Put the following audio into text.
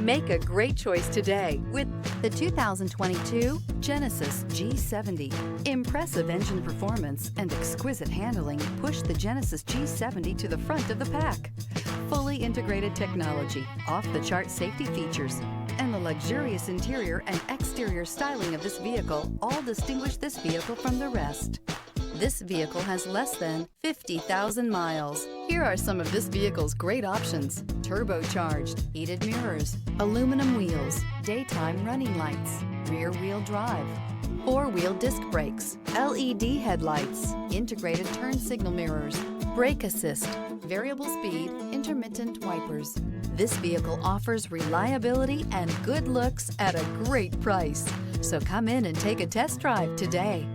Make a great choice today with the 2022 Genesis G70. Impressive engine performance and exquisite handling push the Genesis G70 to the front of the pack. Fully integrated technology, off-the-chart safety features, and the luxurious interior and exterior styling of this vehicle all distinguish this vehicle from the rest. This vehicle has less than 50,000 miles. Here are some of this vehicle's great options: turbocharged, heated mirrors, aluminum wheels, daytime running lights, rear-wheel drive, four-wheel disc brakes, LED headlights, integrated turn signal mirrors, brake assist, variable speed, intermittent wipers. This vehicle offers reliability and good looks at a great price. So come in and take a test drive today.